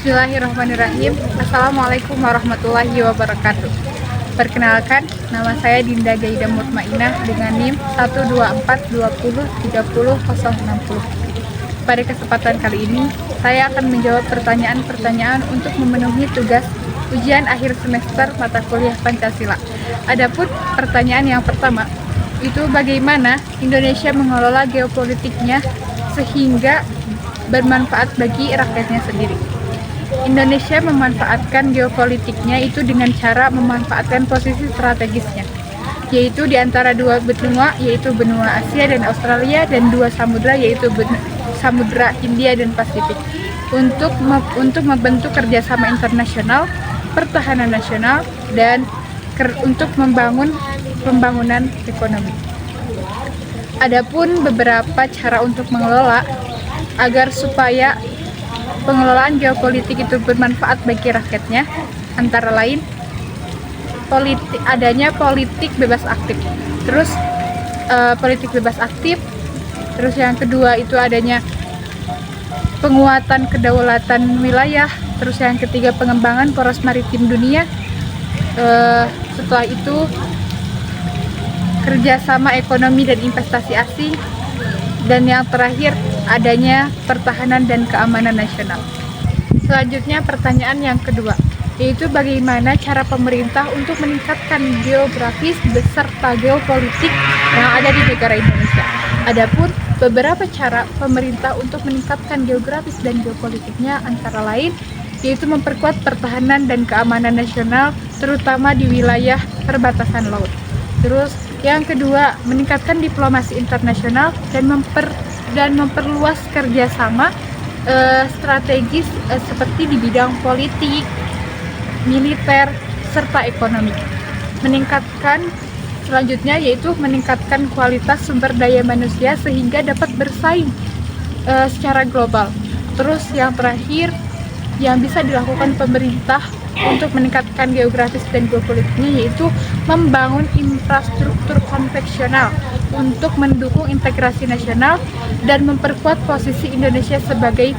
Bismillahirrahmanirrahim. Assalamualaikum warahmatullahi wabarakatuh. Perkenalkan, nama saya Dinda Gaida Mutmainah dengan NIM 124203060. Pada kesempatan kali ini, saya akan menjawab pertanyaan-pertanyaan untuk memenuhi tugas ujian akhir semester mata kuliah Pancasila. Adapun pertanyaan yang pertama, itu bagaimana Indonesia mengelola geopolitiknya sehingga bermanfaat bagi rakyatnya sendiri. Indonesia memanfaatkan geopolitiknya itu dengan cara memanfaatkan posisi strategisnya, yaitu di antara dua benua, yaitu benua Asia dan Australia, dan dua samudra, yaitu Samudra Hindia dan Pasifik, untuk membentuk kerjasama internasional, pertahanan nasional, dan untuk membangun pembangunan ekonomi. Adapun beberapa cara untuk mengelola agar supaya pengelolaan geopolitik itu bermanfaat bagi rakyatnya, antara lain adanya politik bebas aktif. Politik bebas aktif. Terus yang kedua itu adanya penguatan kedaulatan wilayah. Terus yang ketiga pengembangan poros maritim dunia. Setelah itu kerjasama ekonomi dan investasi asing. Dan yang terakhir adanya pertahanan dan keamanan nasional. Selanjutnya pertanyaan yang kedua, yaitu bagaimana cara pemerintah untuk meningkatkan geografis beserta geopolitik yang ada di negara Indonesia. Adapun beberapa cara pemerintah untuk meningkatkan geografis dan geopolitiknya antara lain yaitu memperkuat pertahanan dan keamanan nasional terutama di wilayah perbatasan laut. Terus yang kedua, meningkatkan diplomasi internasional dan memperluas kerjasama strategis seperti di bidang politik, militer, serta ekonomi. Selanjutnya yaitu meningkatkan kualitas sumber daya manusia sehingga dapat bersaing secara global. Terus yang terakhir, yang bisa dilakukan pemerintah untuk meningkatkan geografis dan geopolitiknya yaitu membangun infrastruktur konvensional untuk mendukung integrasi nasional dan memperkuat posisi Indonesia sebagai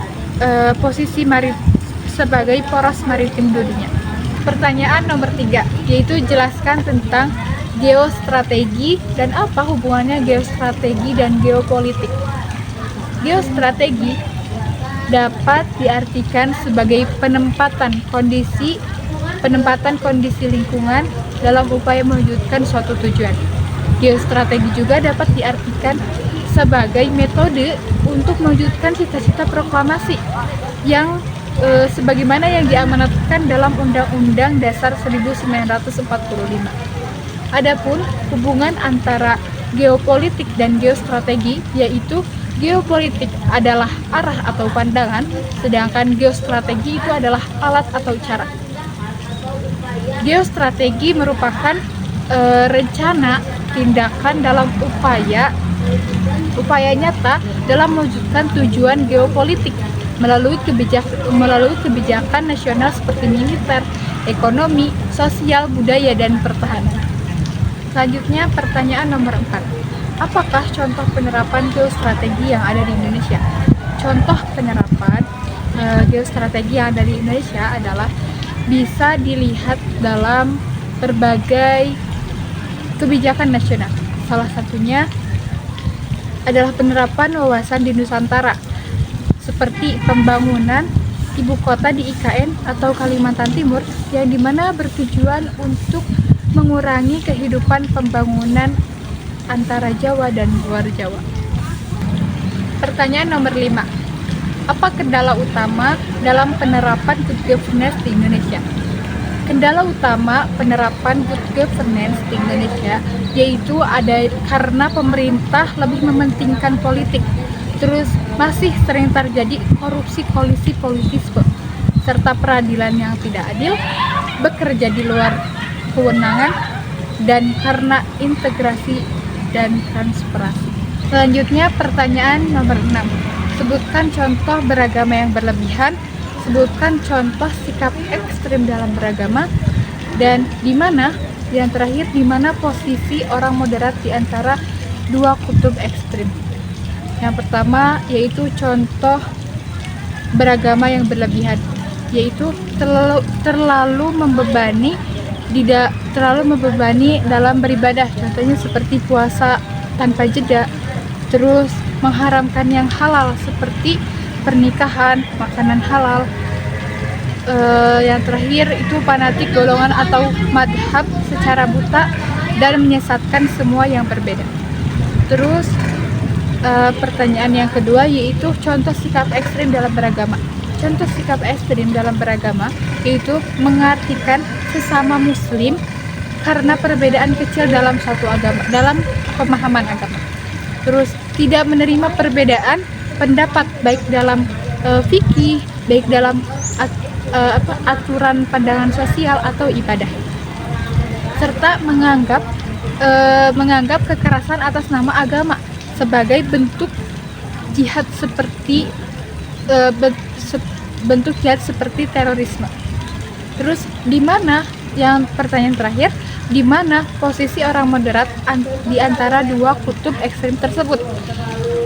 sebagai poros maritim dunia. Pertanyaan nomor 3, yaitu jelaskan tentang geostrategi dan apa hubungannya geostrategi dan geopolitik. Geostrategi dapat diartikan sebagai penempatan kondisi lingkungan dalam upaya mewujudkan suatu tujuan. Geostrategi juga dapat diartikan sebagai metode untuk mewujudkan cita-cita proklamasi yang sebagaimana yang diamanatkan dalam Undang-Undang Dasar 1945. Adapun hubungan antara geopolitik dan geostrategi yaitu geopolitik adalah arah atau pandangan, sedangkan geostrategi itu adalah alat atau cara. Geostrategi merupakan rencana tindakan dalam upaya nyata dalam mewujudkan tujuan geopolitik melalui kebijakan nasional seperti militer, ekonomi, sosial, budaya, dan pertahanan. Selanjutnya pertanyaan nomor 4. Apakah contoh penerapan geostrategi yang ada di Indonesia? Contoh penerapan geostrategi yang ada di Indonesia adalah bisa dilihat dalam berbagai kebijakan nasional. Salah satunya adalah penerapan wawasan di Nusantara, seperti pembangunan ibu kota di IKN atau Kalimantan Timur, yang dimana bertujuan untuk mengurangi kehidupan pembangunan antara Jawa dan luar Jawa. Pertanyaan nomor 5. Apa kendala utama dalam penerapan good governance di Indonesia? Kendala utama penerapan good governance di Indonesia yaitu ada karena pemerintah lebih mementingkan politik. Terus masih sering terjadi korupsi politisme serta peradilan yang tidak adil, bekerja di luar kewenangan, dan karena integrasi dan transparansi. Selanjutnya pertanyaan nomor 6. Sebutkan contoh beragama yang berlebihan, sebutkan contoh sikap ekstrim dalam beragama, dan yang terakhir di mana posisi orang moderat di antara dua kutub ekstrim. Yang pertama yaitu contoh beragama yang berlebihan. yaitu terlalu membebani dalam beribadah, contohnya seperti puasa tanpa jeda, terus mengharamkan yang halal seperti pernikahan, makanan halal. Yang terakhir itu fanatik golongan atau madhab secara buta dan menyesatkan semua yang berbeda. Terus pertanyaan yang kedua yaitu contoh sikap ekstrim dalam beragama. Contoh sikap ekstrim dalam beragama yaitu mengartikan sesama muslim karena perbedaan kecil dalam satu agama, dalam pemahaman agama. Terus tidak menerima perbedaan pendapat baik dalam fikih, baik dalam aturan pandangan sosial atau ibadah, serta menganggap kekerasan atas nama agama sebagai bentuk jihad seperti terorisme. Terus di mana yang pertanyaan terakhir, di mana posisi orang moderat di antara dua kutub ekstrem tersebut,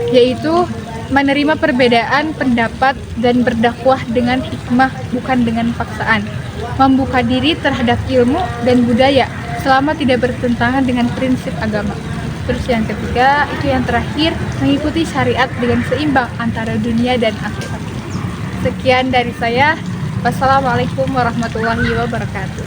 yaitu menerima perbedaan pendapat dan berdakwah dengan hikmah bukan dengan paksaan, membuka diri terhadap ilmu dan budaya selama tidak bertentangan dengan prinsip agama. Terus yang ketiga, itu yang terakhir, mengikuti syariat dengan seimbang antara dunia dan akhirat. Sekian dari saya. Wassalamualaikum warahmatullahi wabarakatuh.